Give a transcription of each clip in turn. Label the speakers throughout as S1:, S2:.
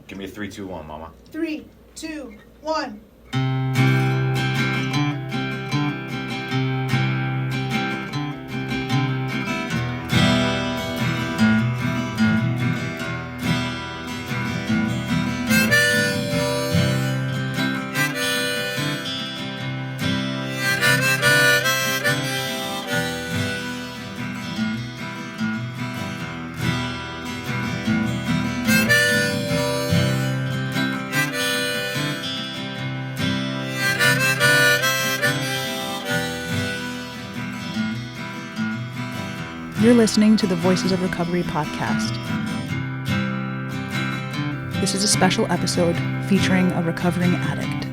S1: Give me a 3, 2, 1, mama.
S2: 3, 2, 1.
S3: You're listening to the Voices of Recovery podcast. This is a special episode featuring a recovering addict.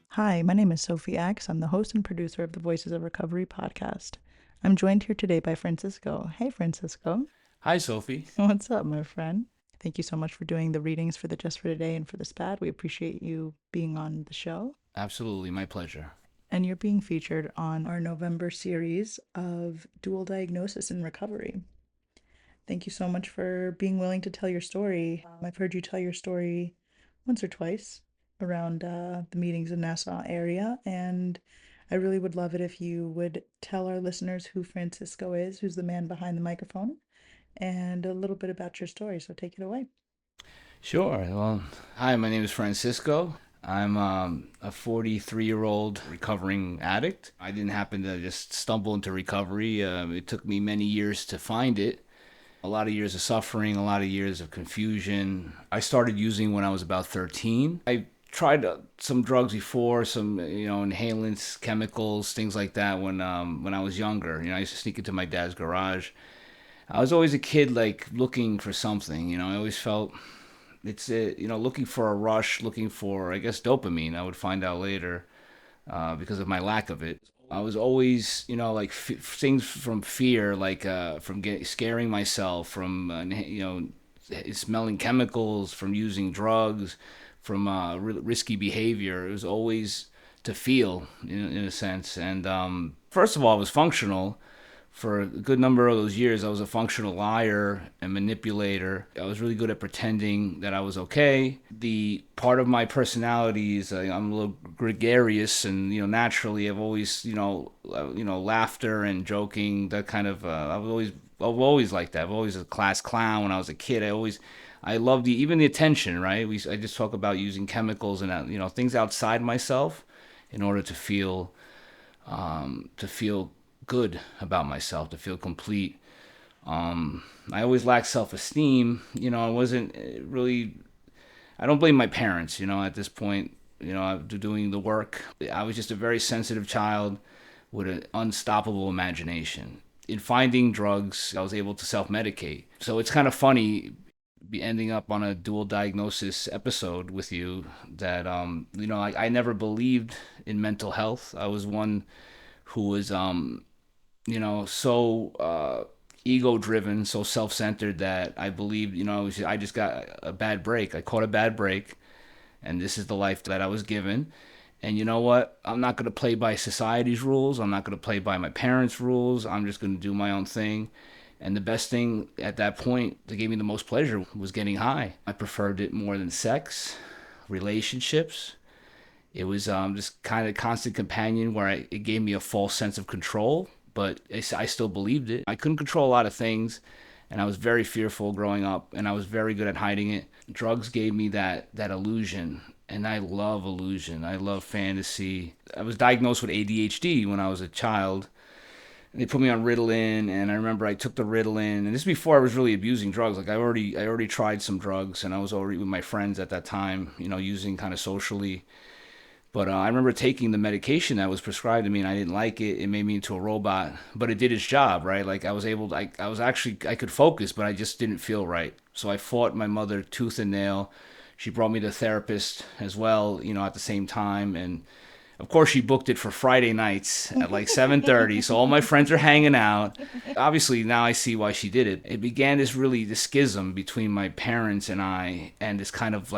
S3: Hi, my name is Sophie Axe. I'm the host and producer of the Voices of Recovery podcast. I'm joined here today by Francisco. Hey, Francisco.
S4: Hi, Sophie.
S3: What's up, my friend? Thank you so much for doing the readings for the Just for Today and for the SPAD. We appreciate you being on the show.
S4: Absolutely, my pleasure.
S3: And you're being featured on our November series of dual diagnosis and recovery. Thank you so much for being willing to tell your story. I've heard you tell your story once or twice around the meetings in Nassau area, and I really would love it if you would tell our listeners who Francisco is, who's the man behind the microphone, and a little bit about your story. So take it away.
S4: Sure. Well, hi, my name is Francisco. I'm a 43-year-old recovering addict. I didn't happen to just stumble into recovery. It took me many years to find it. A lot of years of suffering, a lot of years of confusion. I started using when I was about 13. I tried some drugs before, some inhalants, chemicals, things like that when I was younger. I used to sneak into my dad's garage. I was always a kid like looking for something. I always felt it's looking for a rush, looking for, I guess, dopamine. I would find out later because of my lack of it. I was always, things from fear, like from scaring myself, from smelling chemicals, from using drugs, from risky behavior. It was always to feel, in a sense. And first of all, it was functional. For a good number of those years, I was a functional liar and manipulator. I was really good at pretending that I was okay. The part of my personality is I'm a little gregarious, and naturally, I've always laughter and joking. That kind of I've always like that. I've always a class clown when I was a kid. I loved even the attention. Right? I just talk about using chemicals and things outside myself in order to feel good about myself, to feel complete. I always lacked self-esteem. I wasn't really, I don't blame my parents, at this point, doing the work. I was just a very sensitive child with an unstoppable imagination. In finding drugs, I was able to self-medicate. So it's kind of funny ending up on a dual diagnosis episode with you that, I never believed in mental health. I was one who was, so ego-driven, so self-centered that I believed, I just got a bad break. I caught a bad break, and this is the life that I was given. And you know what? I'm not going to play by society's rules. I'm not going to play by my parents' rules. I'm just going to do my own thing. And the best thing at that point that gave me the most pleasure was getting high. I preferred it more than sex, relationships. It was just kind of constant companion where it gave me a false sense of control, but I still believed it. I couldn't control a lot of things, and I was very fearful growing up, and I was very good at hiding it. Drugs gave me that illusion, and I love illusion. I love fantasy. I was diagnosed with ADHD when I was a child. They put me on Ritalin, and I remember I took the Ritalin, and this is before I was really abusing drugs. Like I already tried some drugs, and I was already with my friends at that time, using kind of socially. But I remember taking the medication that was prescribed to me, and I didn't like it. It made me into a robot, but it did its job, right? Like I was able to, I could focus, but I just didn't feel right. So I fought my mother tooth and nail. She brought me to a therapist as well, at the same time. And of course, she booked it for Friday nights at like 7:30. So all my friends are hanging out. Obviously, now I see why she did it. It began this schism between my parents and I, and this kind of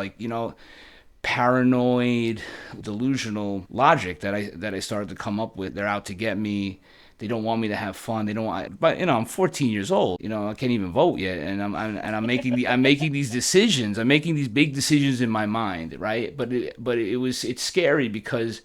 S4: paranoid, delusional logic that I started to come up with. They're out to get me. They don't want me to have fun. They don't want, but I'm 14 years old. I can't even vote yet, and I'm making I'm making these decisions. I'm making these big decisions in my mind, right? It's scary because,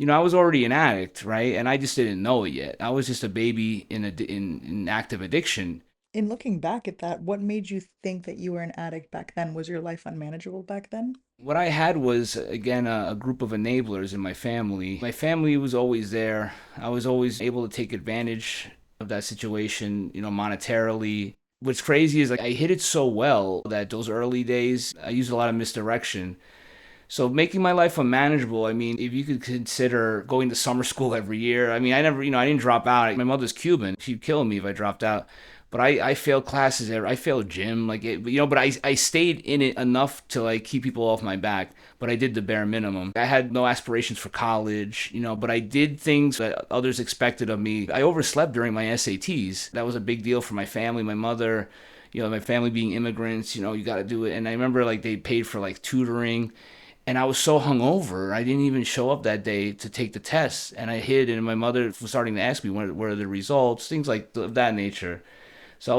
S4: I was already an addict, right? And I just didn't know it yet. I was just a baby in active addiction.
S3: In looking back at that, what made you think that you were an addict back then? Was your life unmanageable back then?
S4: What I had was, again, a group of enablers in my family. My family was always there. I was always able to take advantage of that situation, monetarily. What's crazy is, like, I hit it so well that those early days, I used a lot of misdirection. So making my life unmanageable, I mean, if you could consider going to summer school every year, I mean, I never, I didn't drop out. My mother's Cuban. She'd kill me if I dropped out. But I failed classes. I failed gym, like it, but I stayed in it enough to like keep people off my back. But I did the bare minimum. I had no aspirations for college, but I did things that others expected of me. I overslept during my SATs. That was a big deal for my family, my mother, my family being immigrants. You got to do it. And I remember like they paid for like tutoring. And I was so hungover, I didn't even show up that day to take the test. And I hid, and my mother was starting to ask me what are the results, things like of that nature. So it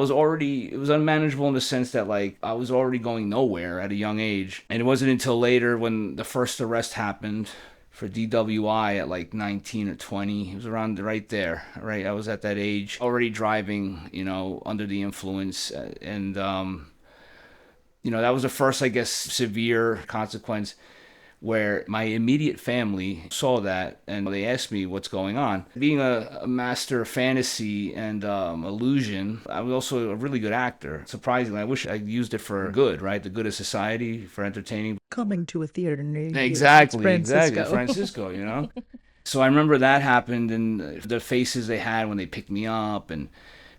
S4: was unmanageable in the sense that like I was already going nowhere at a young age. And it wasn't until later when the first arrest happened for DWI at like 19 or 20. It was around right there, right? I was at that age, already driving, under the influence. That was the first, I guess, severe consequence where my immediate family saw that and they asked me what's going on. Being a master of fantasy and illusion, I was also a really good actor. Surprisingly, I wish I used it for good, right? The good of society, for entertaining.
S3: Coming to a theater near you.
S4: Exactly,
S3: Francisco.
S4: Francisco. So I remember that happened and the faces they had when they picked me up and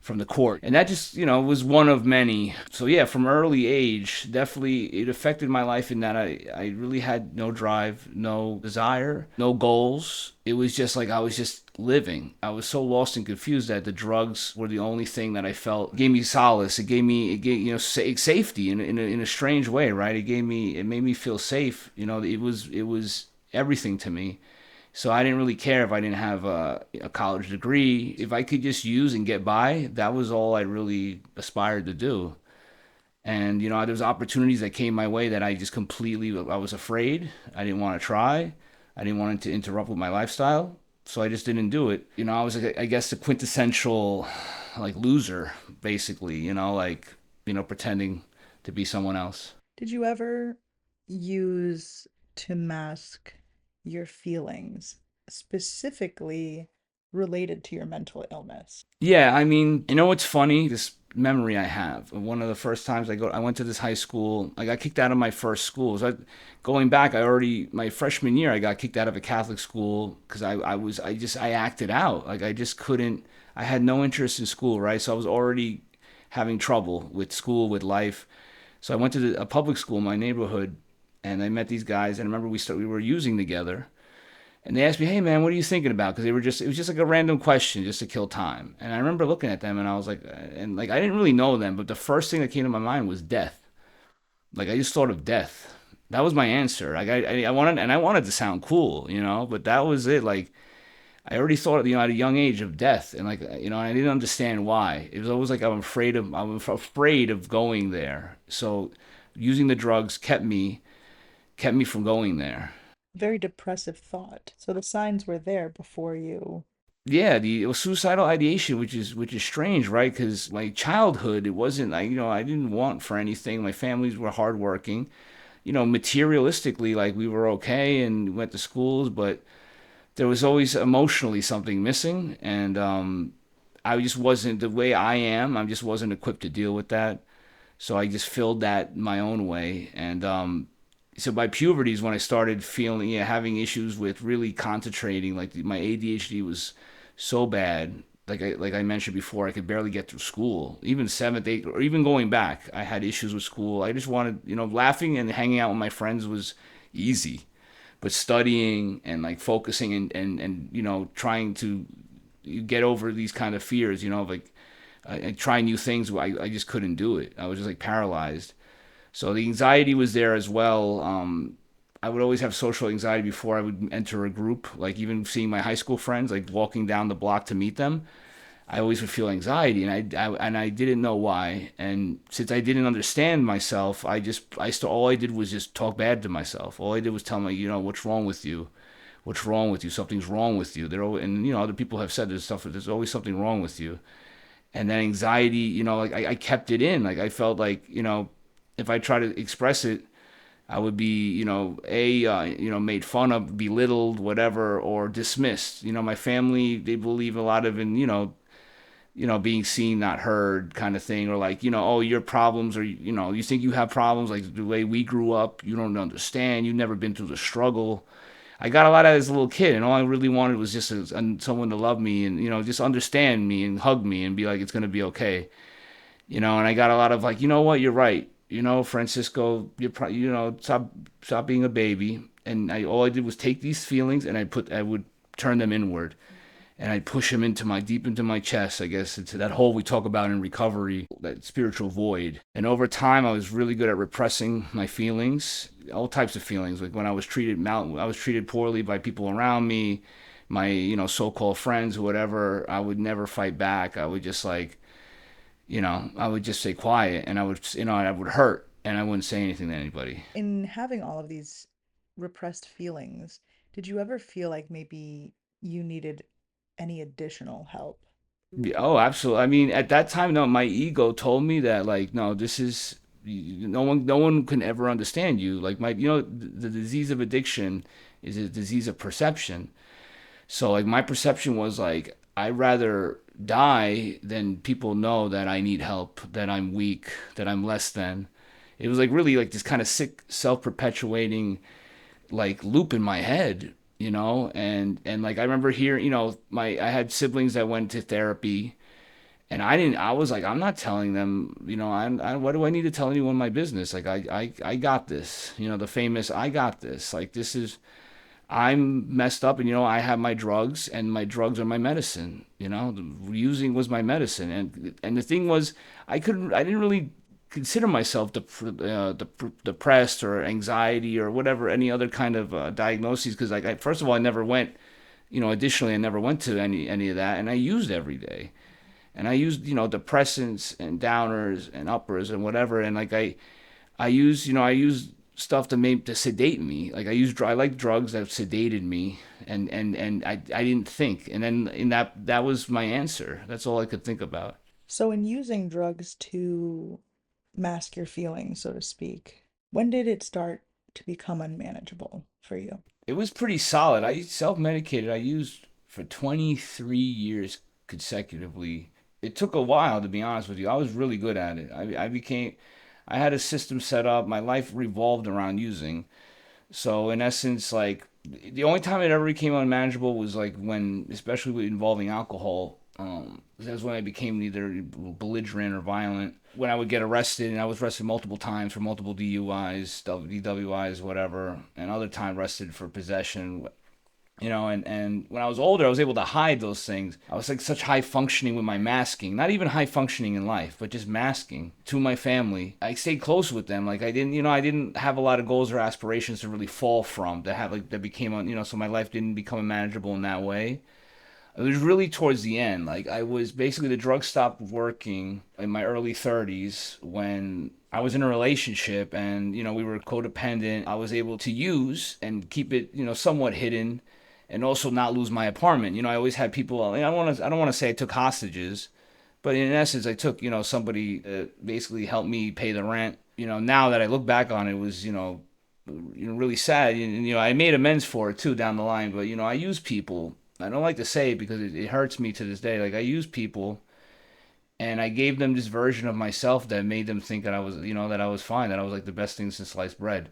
S4: from the court. And that just, was one of many. So yeah, from early age, definitely it affected my life in that I really had no drive, no desire, no goals. It was just like I was just living. I was so lost and confused that the drugs were the only thing that I felt gave me solace. It gave safety in a strange way, right? It made me feel safe. It was everything to me. So I didn't really care if I didn't have a college degree. If I could just use and get by, that was all I really aspired to do. And, there was opportunities that came my way that I was afraid. I didn't want to try. I didn't want it to interrupt with my lifestyle. So I just didn't do it. I was, I guess, the quintessential, like, loser, basically, pretending to be someone else.
S3: Did you ever use to mask your feelings, specifically related to your mental illness?
S4: Yeah, I mean, what's funny? This memory I have. One of the first times I went to this high school. I got kicked out of my first school. So going back, my freshman year, I got kicked out of a Catholic school because I acted out. Like I just couldn't, I had no interest in school, right? So I was already having trouble with school, with life. So I went to a public school in my neighborhood and I met these guys. And I remember we were using together. And they asked me, "Hey man, what are you thinking about?" Because it was just like a random question, just to kill time. And I remember looking at them, and I was like, I didn't really know them, but the first thing that came to my mind was death. Like I just thought of death. That was my answer. Like I wanted to sound cool, but that was it. Like I already thought, at a young age of death, and I didn't understand why. It was always like I'm afraid of going there. So using the drugs kept me from going there.
S3: Very depressive thought. So the signs were there before you.
S4: Yeah, it was suicidal ideation, which is strange, right? Because my childhood, it wasn't I didn't want for anything. My families were hardworking, materialistically, like we were okay and went to schools, but there was always emotionally something missing, and I just wasn't the way I am. I just wasn't equipped to deal with that, so I just filled that my own way, and so by puberty is when I started feeling, having issues with really concentrating. Like my ADHD was so bad. Like I mentioned before, I could barely get through school. Even seventh, eighth, or even going back, I had issues with school. I just wanted, laughing and hanging out with my friends was easy, but studying and like focusing and trying to get over these kind of fears, like I try new things. I just couldn't do it. I was just like paralyzed. So the anxiety was there as well. I would always have social anxiety before I would enter a group, like even seeing my high school friends, like walking down the block to meet them. I always would feel anxiety, and I didn't know why. And since I didn't understand myself, all I did was just talk bad to myself. All I did was tell me, what's wrong with you? What's wrong with you? Something's wrong with you. And other people have said there's always something wrong with you. And then anxiety, like I kept it in. Like I felt like, if I try to express it, I would be, made fun of, belittled, whatever, or dismissed. My family, they believe a lot of in, being seen, not heard kind of thing, or like, oh, your problems, or, you think you have problems, like the way we grew up, you don't understand, you've never been through the struggle. I got a lot of that as a little kid, and all I really wanted was just someone to love me and, just understand me and hug me and be like, it's going to be okay. And I got a lot of like, you know what, you're right. Francisco, stop being a baby. And all I did was take these feelings and I would turn them inward and I'd push them deep into my chest, I guess, into that hole we talk about in recovery, that spiritual void. And over time, I was really good at repressing my feelings, all types of feelings. Like when I was treated poorly by people around me, my, so-called friends or whatever, I would never fight back. I would just like, I would just stay quiet and I would hurt and I wouldn't say anything to anybody.
S3: In having all of these repressed feelings, did you ever feel like maybe you needed any additional help?
S4: Yeah, oh, absolutely. I mean, at that time, no, my ego told me that, like, no, no one can ever understand you. Like the disease of addiction is a disease of perception. So, like, my perception was like, I'd rather die than people know that I need help, that I'm weak, that I'm less than. It was like really like this kind of sick, self-perpetuating like loop in my head, and like I remember hearing, I had siblings that went to therapy, and I was like, I'm not telling them, what do I need to tell anyone my business? Like I got this, the famous I got this. Like this is I'm messed up, and I have my drugs, and my drugs are my medicine. Using was my medicine, and the thing was, I didn't really consider myself depressed or anxiety or whatever any other kind of diagnoses, because like first of all, I never went, additionally, I never went to any of that, and I used every day, and I used depressants and downers and uppers and whatever, and like I use stuff to sedate me. Like I like drugs that sedated me, and I didn't think. And then in that was my answer. That's all I could think about.
S3: So, in using drugs to mask your feelings, so to speak, when did it start to become unmanageable for you?
S4: It was pretty solid. I self-medicated. I used for 23 years consecutively. It took a while, to be honest with you. I was really good at it. I had a system set up. My life revolved around using. So in essence, like the only time it ever became unmanageable was like when, especially with involving alcohol. That's when I became either belligerent or violent. When I would get arrested, and I was arrested multiple times for multiple DUIs, DWIs, whatever, and other time arrested for possession. And when I was older, I was able to hide those things. I was like such high functioning with my masking, not even high functioning in life, but just masking to my family. I stayed close with them. Like I didn't have a lot of goals or aspirations to really fall from, that became, so my life didn't become unmanageable in that way. It was really towards the end. Like I was basically, the drug stopped working in my early 30s when I was in a relationship, and we were codependent. I was able to use and keep it somewhat hidden, and also not lose my apartment. I always had people. I don't want to say I took hostages, but in essence, I took somebody basically helped me pay the rent. Now that I look back on it, it was really sad. And I made amends for it too down the line. But I use people. I don't like to say it because it hurts me to this day. Like I use people, and I gave them this version of myself that made them think that I was, that I was fine, that I was like the best thing since sliced bread.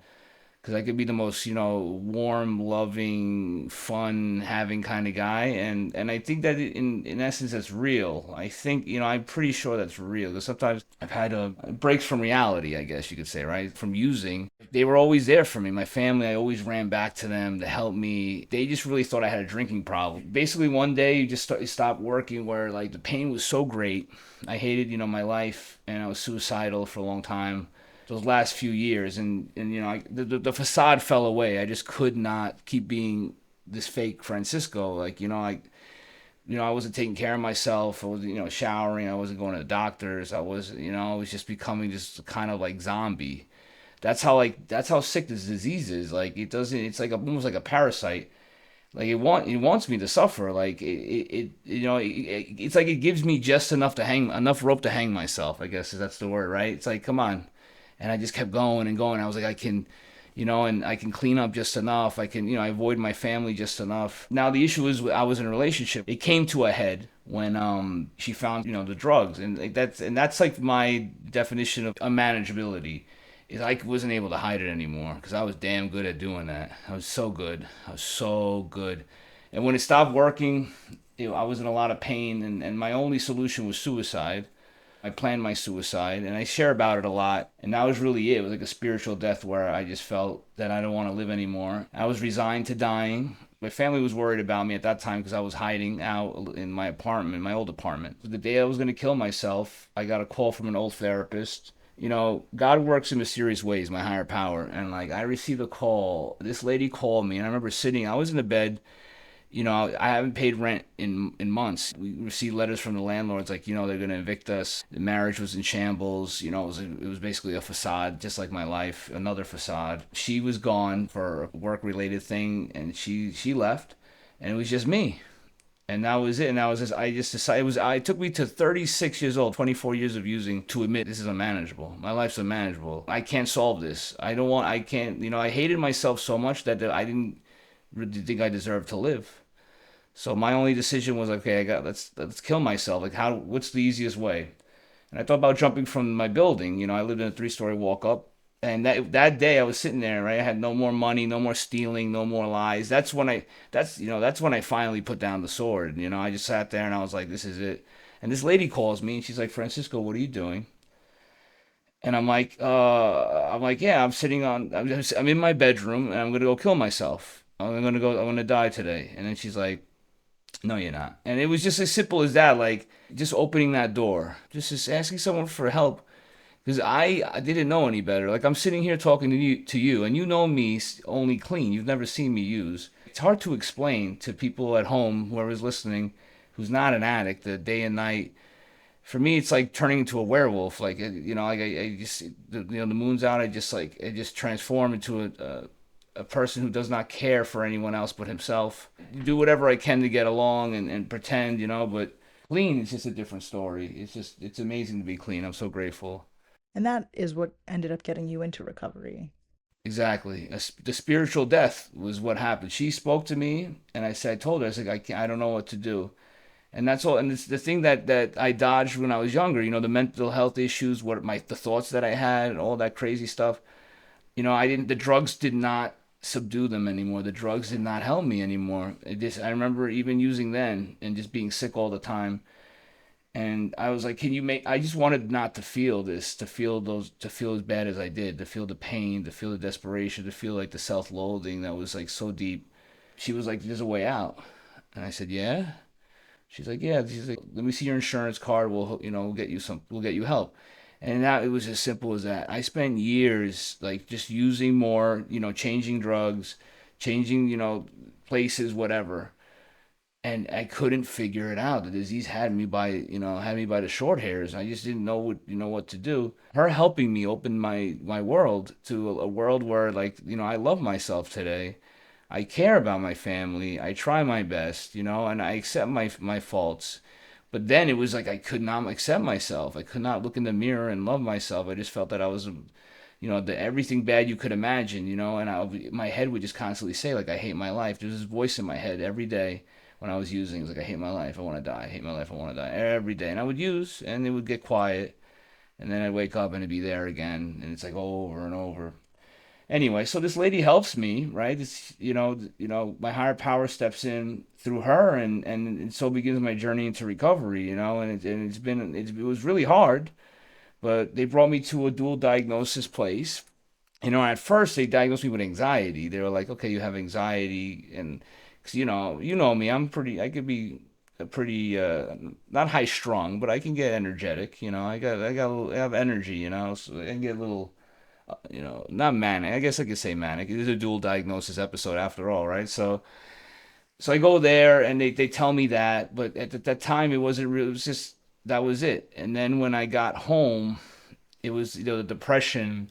S4: Because I could be the most, warm, loving, fun having kind of guy, and I think that in essence that's real. I think I'm pretty sure that's real. Because sometimes I've had breaks from reality, I guess you could say, right? From using, they were always there for me. My family, I always ran back to them to help me. They just really thought I had a drinking problem. Basically, one day you just stopped working, where like the pain was so great. I hated my life, and I was suicidal for a long time. those last few years, and the facade fell away. I just could not keep being this fake Francisco. Like, I wasn't taking care of myself. I wasn't, showering. I wasn't going to the doctors. I was just becoming just kind of like zombie. That's how sick this disease is. Like, it doesn't. It's like almost like a parasite. Like, it wants me to suffer. Like, it's like it gives me just enough rope to hang myself. I guess that's the word, right? It's like, come on, and I just kept going and going. I was like, I can, and I can clean up just enough. I can, I avoid my family just enough. Now the issue is, I was in a relationship. It came to a head when she found, the drugs, and like that's like my definition of unmanageability. Is I wasn't able to hide it anymore because I was damn good at doing that. I was so good. I was so good. And when it stopped working, I was in a lot of pain, and my only solution was suicide. I planned my suicide, and I share about it a lot. And that was really it. It was like a spiritual death where I just felt that I don't want to live anymore. I was resigned to dying. My family was worried about me at that time because I was hiding out in my apartment, my old apartment. The day I was going to kill myself, I got a call from an old therapist. God works in mysterious ways, my higher power. And like, I received a call. This lady called me, and I remember I was in the bed. I haven't paid rent in months. We received letters from the landlords like, they're going to evict us. The marriage was in shambles. It was basically a facade, just like my life, another facade. She was gone for a work-related thing, and she left, and it was just me. And that was it. And that was just, I just decided, it took me to 36 years old, 24 years of using to admit this is unmanageable. My life's unmanageable. I can't solve this. I can't, I hated myself so much that I didn't really think I deserved to live. So my only decision was, okay, let's kill myself. Like, what's the easiest way? And I thought about jumping from my building. I lived in a 3-story walk up. And that day I was sitting there, right? I had no more money, no more stealing, no more lies. That's when I finally put down the sword. I just sat there and I was like, this is it. And this lady calls me and she's like, Francisco, what are you doing? And I'm like, yeah, I'm in my bedroom and I'm gonna go kill myself. I'm gonna die today. And then she's like, no, you're not. And it was just as simple as that, like just opening that door, just asking someone for help, because I didn't know any better. Like, I'm sitting here talking to you, and you know me only clean. You've never seen me use. It's hard to explain to people at home, whoever's listening, who's not an addict, the day and night. For me, it's like turning into a werewolf. Like, like I just, the moon's out. I just transform into a person who does not care for anyone else but himself. Do whatever I can to get along and pretend, but clean is just a different story. It's amazing to be clean. I'm so grateful.
S3: And that is what ended up getting you into recovery.
S4: Exactly. The spiritual death was what happened. She spoke to me, and I told her, I said, I don't know what to do. And that's all. And it's the thing that I dodged when I was younger, the mental health issues, the thoughts that I had, all that crazy stuff. The drugs did not subdue them anymore. The drugs did not help me anymore. I remember even using then and just being sick all the time. And I was like, I just wanted not to feel this, to feel as bad as I did, to feel the pain, to feel the desperation, to feel like the self-loathing that was like so deep. She was like, there's a way out. And I said, yeah. She's like, yeah. She's like, let me see your insurance card. We'll get you help. And now it was as simple as that. I spent years like just using more, changing drugs, changing, places, whatever. And I couldn't figure it out. The disease had me by the short hairs. I just didn't know what to do. Her helping me open my world to a world where, like, I love myself today. I care about my family. I try my best, and I accept my faults. But then it was like I could not accept myself. I could not look in the mirror and love myself. I just felt that I was, everything bad you could imagine, and my head would just constantly say, like, I hate my life. There's this voice in my head every day when I was using. It was like, I hate my life. I want to die. I hate my life. I want to die every day. And I would use, and it would get quiet. And then I'd wake up and it'd be there again. And it's like over and over. Anyway, so this lady helps me, right? This, my higher power steps in through her, and so begins my journey into recovery, and it was really hard, but they brought me to a dual diagnosis place. At first they diagnosed me with anxiety. They were like, okay, you have anxiety, and 'cause, me, I could be a pretty not high strung, but I can get energetic. I have energy, so I can get a little not manic. I guess I could say manic. It is a dual diagnosis episode after all, right? So I go there and they tell me that, but at that time it wasn't real. It was just that was it. And then when I got home, it was the depression.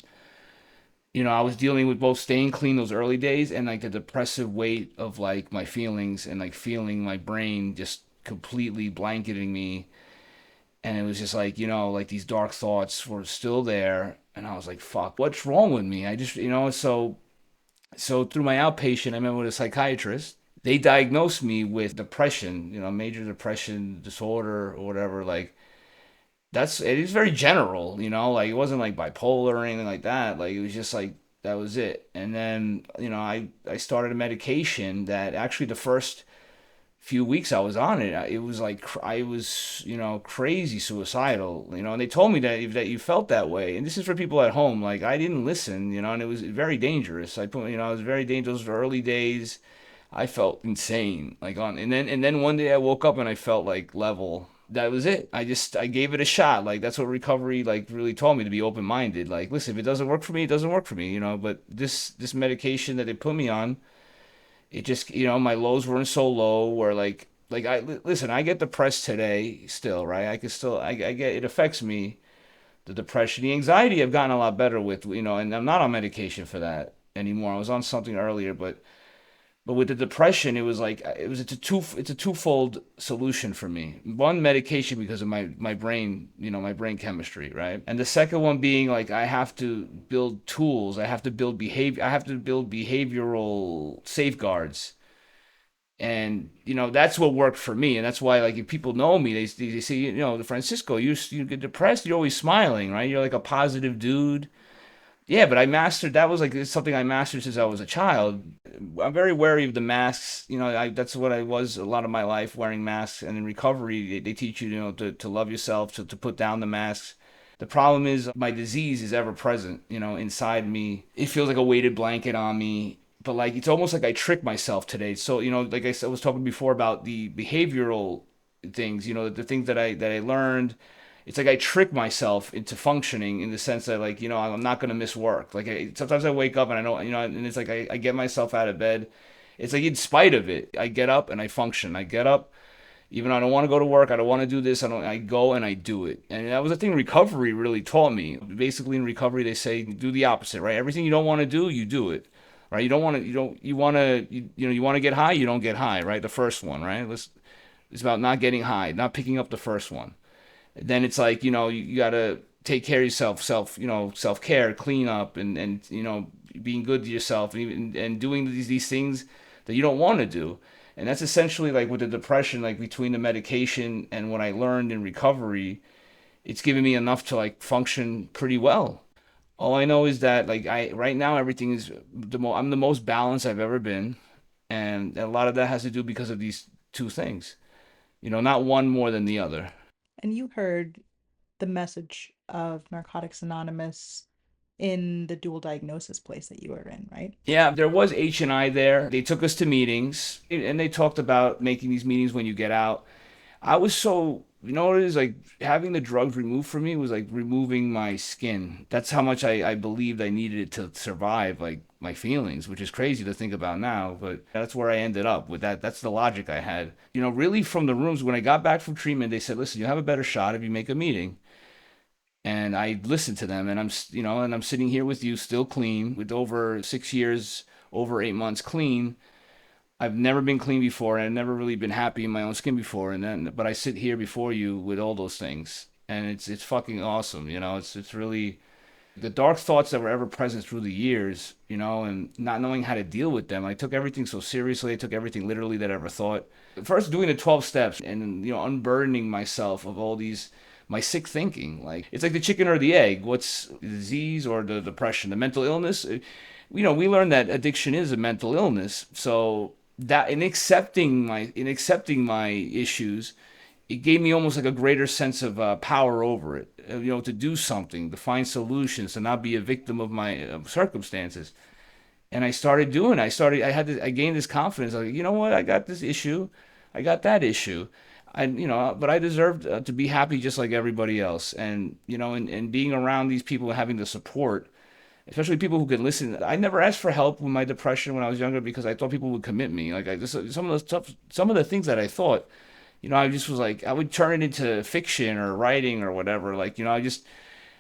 S4: I was dealing with both staying clean those early days and like the depressive weight of like my feelings and like feeling my brain just completely blanketing me. And it was just like, like these dark thoughts were still there. And I was like, fuck, what's wrong with me? I just, so through my outpatient, I met with a psychiatrist. They diagnosed me with depression, major depression disorder or whatever. Like it is very general, like it wasn't like bipolar or anything like that. Like it was just like that was it. And then, I started a medication that actually the first few weeks I was on it, it was like I was, crazy suicidal, and they told me that you felt that way. And this is for people at home. Like I didn't listen, and it was very dangerous. It was very dangerous. For early days. I felt insane. And then one day I woke up and I felt like level. That was it. I gave it a shot. Like that's what recovery like really taught me, to be open minded. Like listen, if it doesn't work for me, it doesn't work for me, But this medication that they put me on, it just my lows weren't so low where like listen, I get depressed today still, right? I can still I get it affects me, the depression, the anxiety I've gotten a lot better with, and I'm not on medication for that anymore. I was on something earlier, but with the depression, it was like it's a twofold solution for me. One, medication because of my brain, my brain chemistry, right? And the second one being like I have to build tools, I have to build behavioral safeguards. And that's what worked for me, and that's why like if people know me, they say, Francisco, you get depressed, you're always smiling, right? You're like a positive dude. Yeah, but I mastered that. Was like it's something I mastered since I was a child. I'm very wary of the masks. That's what I was a lot of my life, wearing masks. And in recovery, they teach you, to love yourself, to put down the masks. The problem is my disease is ever present, inside me. It feels like a weighted blanket on me. But like it's almost like I trick myself today. So, like I said, I was talking before about the behavioral things, the things that I learned. It's like I trick myself into functioning in the sense that like, I'm not going to miss work. Like sometimes I wake up and I know, and it's like I get myself out of bed. It's like in spite of it, I get up and I function. I get up, even though I don't want to go to work. I don't want to do this. I go and I do it. And that was the thing recovery really taught me. Basically in recovery, they say do the opposite, right? Everything you don't want to do, you do it. Right? You want to, you want to get high, you don't get high, right? The first one, right? It's about not getting high, not picking up the first one. Then it's like you gotta take care of yourself, self care, clean up, and being good to yourself, and doing these things that you don't want to do. And that's essentially like with the depression, like between the medication and what I learned in recovery, it's given me enough to like function pretty well. All I know is that like I right now everything is I'm the most balanced I've ever been, and a lot of that has to do because of these two things. Not one more than the other.
S3: And you heard the message of Narcotics Anonymous in the dual diagnosis place that you were in, right?
S4: Yeah, there was H&I there. They took us to meetings and they talked about making these meetings when you get out. I was so, what it is like having the drugs removed from me was like removing my skin. That's how much I believed I needed it to survive, like my feelings, which is crazy to think about now, but that's where I ended up with that. That's the logic I had. Really from the rooms, when I got back from treatment, they said, listen, you have a better shot if you make a meeting. And I listened to them, and I'm sitting here with you, still clean, with over 6 years, over 8 months clean. I've never been clean before, and I've never really been happy in my own skin before. But I sit here before you with all those things, and it's fucking awesome. It's really the dark thoughts that were ever present through the years, and not knowing how to deal with them. I took everything so seriously. I took everything literally that I ever thought. First, doing the 12 steps and unburdening myself of all these my sick thinking. Like it's like the chicken or the egg. What's the disease or the depression, the mental illness? We learned that addiction is a mental illness. So that in accepting my issues, it gave me almost like a greater sense of power over it. To do something, to find solutions, to not be a victim of my circumstances. And I gained this confidence. Like, you know what? I got this issue. I got that issue. But I deserved to be happy just like everybody else. And, and being around these people, having the support especially people who can listen. I never asked for help with my depression when I was younger because I thought people would commit me. Like I just some of the stuff, some of the things that I thought, I just was like, I would turn it into fiction or writing or whatever. Like,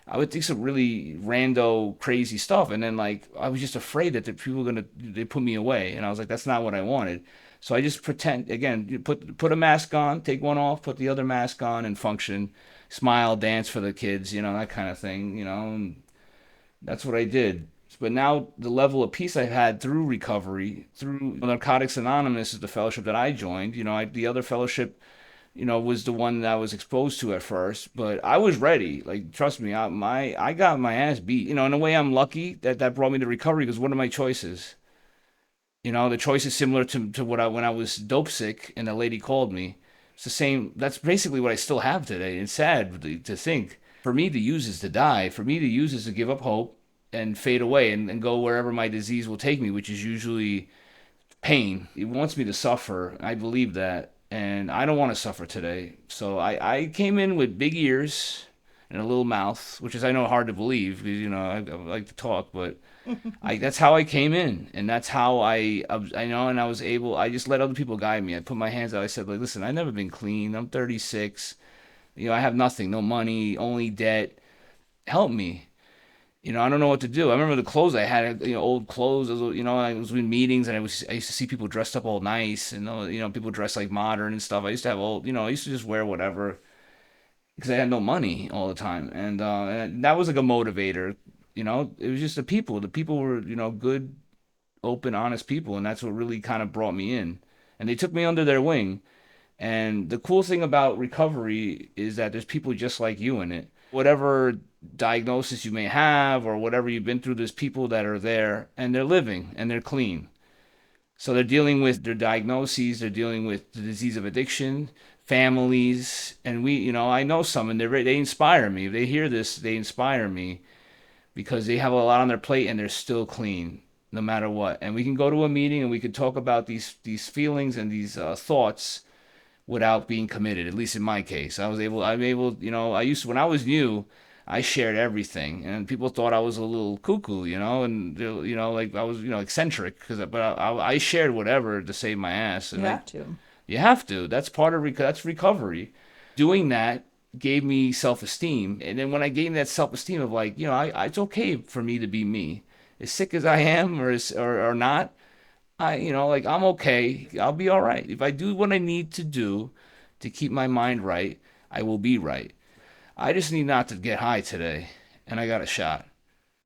S4: I would think some really rando, crazy stuff, and then like I was just afraid that the people were gonna they put me away, and I was like, that's not what I wanted. So I just pretend again, you put a mask on, take one off, put the other mask on, and function, smile, dance for the kids, that kind of thing, and that's what I did. But now the level of peace I've had through recovery, through Narcotics Anonymous is the fellowship that I joined. The other fellowship was the one that I was exposed to at first, but I was ready. Like, trust me, I got my ass beat. In a way, I'm lucky that that brought me to recovery because what are my choices? The choice is similar to what when I was dope sick and a lady called me. It's the same. That's basically what I still have today. It's sad to think. For me to use is to die. For me to use is to give up hope and fade away and go wherever my disease will take me, which is usually pain. It wants me to suffer. I believe that. And I don't want to suffer today. So I came in with big ears and a little mouth, which is, I know, hard to believe because, I like to talk, but that's how I came in. And that's how I know, and I was able, I just let other people guide me. I put my hands out. I said, like, listen, I've never been clean. I'm 36. I have nothing, no money, only debt. Help me. I don't know what to do. I remember the clothes I had, old clothes. I was in meetings and I used to see people dressed up all nice and, people dressed like modern and stuff. I used to have old, I used to just wear whatever because I had no money all the time. And that was like a motivator. It was just the people. The people were, good, open, honest people. And that's what really kind of brought me in. And they took me under their wing. And the cool thing about recovery is that there's people just like you in it. Whatever diagnosis you may have or whatever you've been through, there's people that are there and they're living and they're clean. So they're dealing with their diagnoses, they're dealing with the disease of addiction, families, and I know some, and they inspire me. If they hear this, they inspire me because they have a lot on their plate and they're still clean no matter what. And we can go to a meeting and we can talk about these feelings and these thoughts without being committed. At least in my case, I'm able, I used to, when I was new, I shared everything, and people thought I was a little cuckoo, and like I was, eccentric, but I shared whatever to save my ass.
S3: You
S4: And
S3: have to.
S4: you have to. That's part of that's recovery. Doing that gave me self-esteem, and then when I gained that self-esteem of like, it's okay for me to be me, as sick as I am or not. Like I'm okay. I'll be all right. If I do what I need to do to keep my mind right, I will be right. I just need not to get high today, and I got a shot.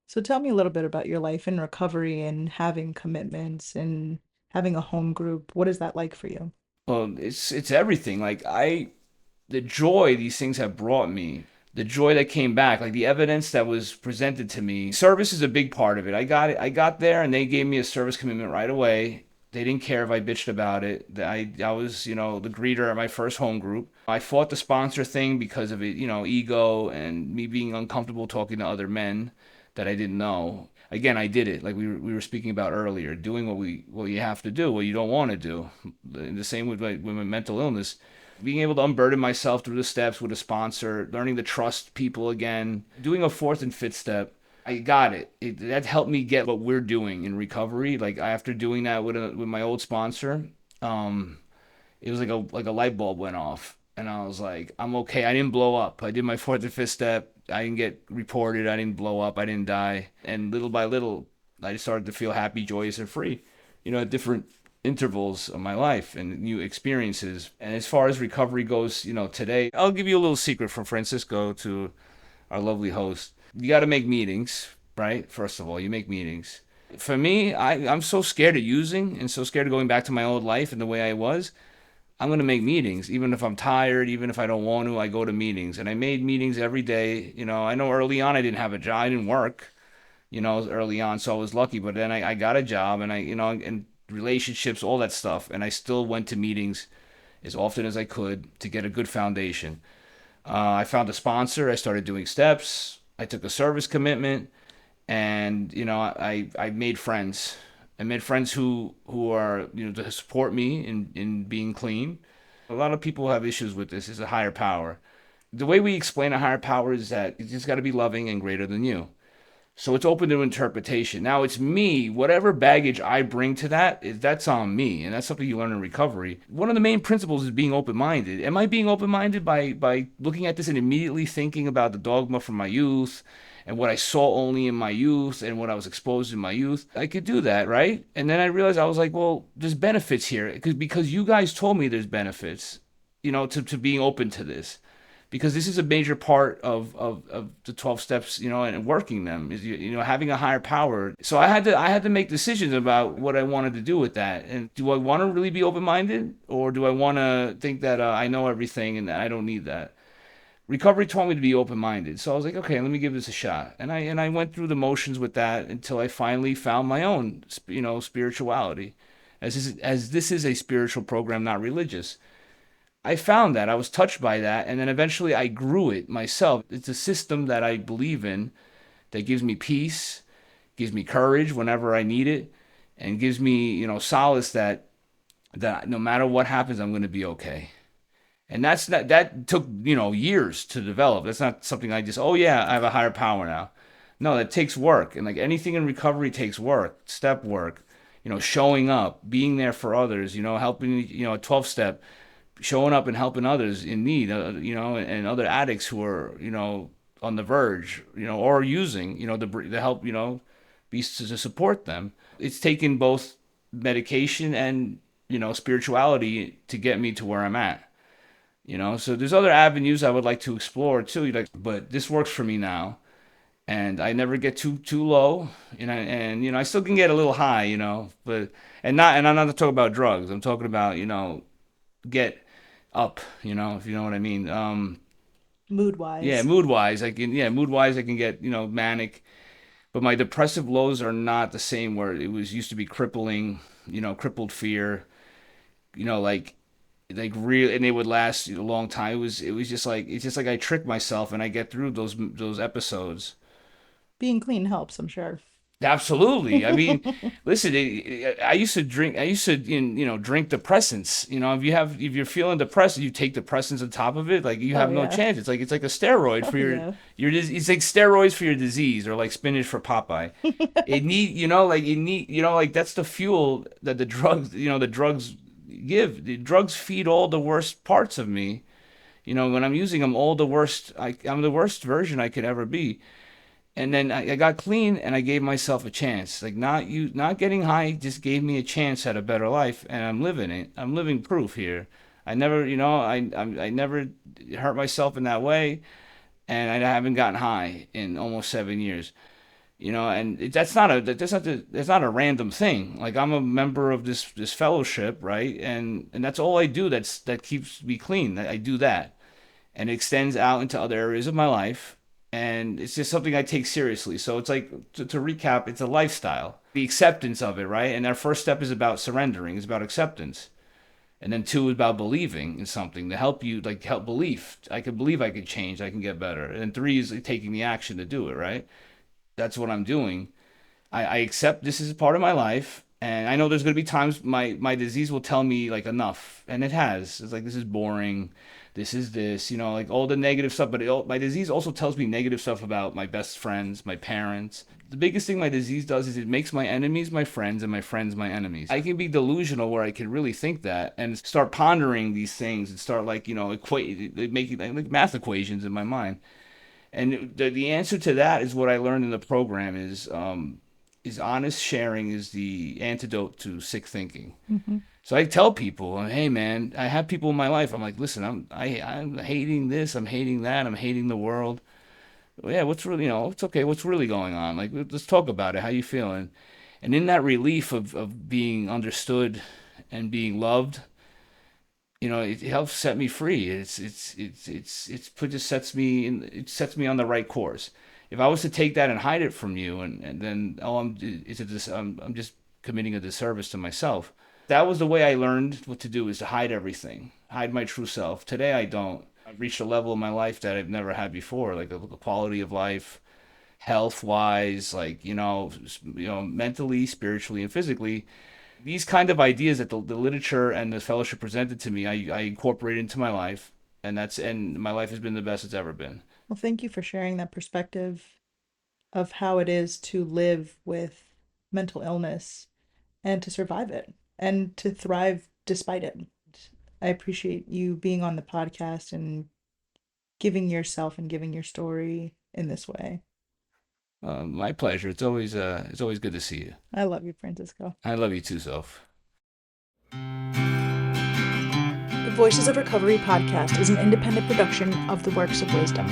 S3: So tell me a little bit about your life in recovery and having commitments and having a home group. What is that like for you?
S4: Well, it's everything. The joy these things have brought me, the joy that came back, like the evidence that was presented to me. Service is a big part of it. I got there and they gave me a service commitment right away. They didn't care if I bitched about it. I was, the greeter at my first home group. I fought the sponsor thing because of it, ego and me being uncomfortable talking to other men that I didn't know. Again, I did it like we were speaking about earlier, doing what you have to do, what you don't want to do. The same with my mental illness, being able to unburden myself through the steps with a sponsor, learning to trust people again, doing a fourth and fifth step. I got it. That helped me get what we're doing in recovery. Like after doing that with my old sponsor, it was like a light bulb went off, and I was like, I'm okay. I didn't blow up. I did my fourth and fifth step. I didn't get reported. I didn't blow up. I didn't die. And little by little, I started to feel happy, joyous, and free. At different intervals of my life and new experiences. And as far as recovery goes, today, I'll give you a little secret from Francisco to our lovely host. You got to make meetings, right? First of all, you make meetings. For me, I'm so scared of using and so scared of going back to my old life and the way I was. I'm going to make meetings. Even if I'm tired, even if I don't want to, I go to meetings. And I made meetings every day. I know early on I didn't have a job. I didn't work, early on. So I was lucky. But then I got a job and and relationships, all that stuff. And I still went to meetings as often as I could to get a good foundation. I found a sponsor. I started doing steps. I took a service commitment. And, I made friends. I made friends who are, to support me in being clean. A lot of people have issues with this. It's a higher power. The way we explain a higher power is that it's just got to be loving and greater than you. So it's open to interpretation. Now it's me, whatever baggage I bring to that, that's on me. And that's something you learn in recovery. One of the main principles is being open-minded. Am I being open-minded by looking at this and immediately thinking about the dogma from my youth and what I saw only in my youth and what I was exposed in my youth? I could do that, right? And then I realized I was like, well, there's benefits here because you guys told me there's benefits, to being open to this, because this is a major part of the 12 steps, and working them is, having a higher power. So I had to make decisions about what I wanted to do with that. And do I want to really be open-minded, or do I want to think that I know everything and that I don't need that? Recovery taught me to be open-minded. So I was like, okay, let me give this a shot. And I went through the motions with that until I finally found my own, spirituality. As this is a spiritual program, not religious. I found that I was touched by that, and then eventually I grew it myself. It's a system that I believe in that gives me peace, gives me courage whenever I need it, and gives me, solace that no matter what happens, I'm going to be okay. And that took, years to develop. That's not something I just, oh yeah, I have a higher power now. No, that takes work, and like anything in recovery takes work, step work. Showing up, being there for others, helping, a 12 step, showing up and helping others in need, and other addicts who are, on the verge, or using, the help, be to support them. It's taken both medication and, spirituality to get me to where I'm at. So there's other avenues I would like to explore too, but this works for me now, and I never get too low, and I still can get a little high, but and I'm not talking about drugs. I'm talking about, get up, if you know what I mean.
S3: Mood
S4: Yeah,
S3: wise.
S4: mood wise I can get, manic, but my depressive lows are not the same where it was used to be crippling, crippled fear, like real, and they would last a long time. It was just like it's just like I trick myself and I get through those episodes.
S3: Being clean helps, I'm sure.
S4: Absolutely. I mean, listen, I used to drink. I used to, drink depressants. If you're feeling depressed, you take depressants on top of it. Like you
S3: Oh
S4: have no
S3: yeah.
S4: chance. It's like a steroid
S3: Oh
S4: for your
S3: yeah.
S4: It's like steroids for your disease, or like spinach for Popeye. It need, like you need, like that's the fuel that the drugs give. The drugs feed all the worst parts of me. When I'm using them, all the worst. I'm the worst version I could ever be. And then I got clean and I gave myself a chance. Like not getting high just gave me a chance at a better life, and I'm living it. I'm living proof here. I never, I never hurt myself in that way, and I haven't gotten high in almost 7 years. And that's not a random thing. Like I'm a member of this fellowship, right? And that's all I do. That keeps me clean. I do that, and it extends out into other areas of my life. And it's just something I take seriously. So it's like, to recap, it's a lifestyle, the acceptance of it, right? And our first step is about surrendering, it's about acceptance. And then two is about believing in something to help you, like help belief. I can believe I can change, I can get better. And three is like taking the action to do it, right? That's what I'm doing. I accept this is a part of my life, and I know there's going to be times my disease will tell me like enough, and it has. It's like, this is boring, this is this, like all the negative stuff. But my disease also tells me negative stuff about my best friends, my parents. The biggest thing my disease does is it makes my enemies my friends and my friends my enemies. I can be delusional where I can really think that and start pondering these things and start, like, equate making like math equations in my mind. And the answer to that is what I learned in the program is honest sharing is the antidote to sick thinking.
S3: Hmm.
S4: So I tell people, hey man, I have people in my life. I'm like, listen, I'm hating this, I'm hating that, I'm hating the world. Well, yeah, what's really, it's okay. What's really going on? Like, let's talk about it. How you feeling? And in that relief of being understood and being loved, it helps set me free. It's put just sets me in, it sets me on the right course. If I was to take that and hide it from you, and then, oh, I'm just committing a disservice to myself. That was the way I learned what to do, is to hide everything, hide my true self. Today I don't. I've reached a level in my life that I've never had before, like a quality of life, health wise, like, mentally, spiritually, and physically. These kind of ideas that the literature and the fellowship presented to me, I incorporate into my life, and my life has been the best it's ever been.
S3: Well, thank you for sharing that perspective. of how it is to live with mental illness and to survive it and to thrive despite it. I appreciate you being on the podcast and giving yourself and giving your story in this way.
S4: My pleasure. It's always good to see you.
S3: I love you, Francisco.
S4: I love you too, Soph.
S3: The Voices of Recovery podcast is an independent production of the Works of Wisdom.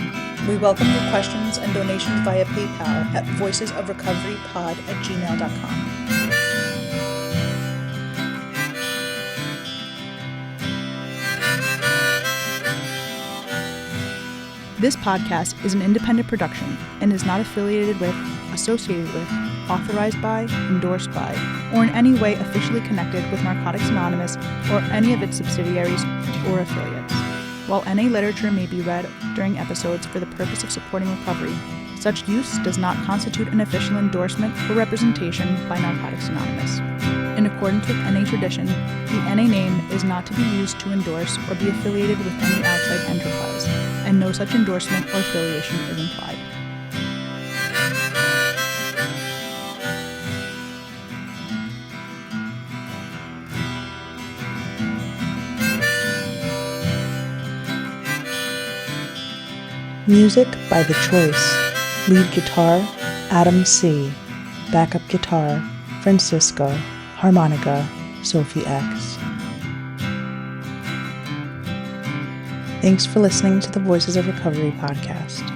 S3: We welcome your questions and donations via PayPal at voicesofrecoverypod@gmail.com. This podcast is an independent production and is not affiliated with, associated with, authorized by, endorsed by, or in any way officially connected with Narcotics Anonymous or any of its subsidiaries or affiliates. While NA literature may be read during episodes for the purpose of supporting recovery, such use does not constitute an official endorsement or representation by Narcotics Anonymous. In accordance with NA tradition, the NA name is not to be used to endorse or be affiliated with any outside enterprise, and no such endorsement or affiliation is implied. Music by The Choice. Lead guitar, Adam C. Backup guitar, Francisco. Harmonica, Sophie X. Thanks for listening to the Voices of Recovery podcast.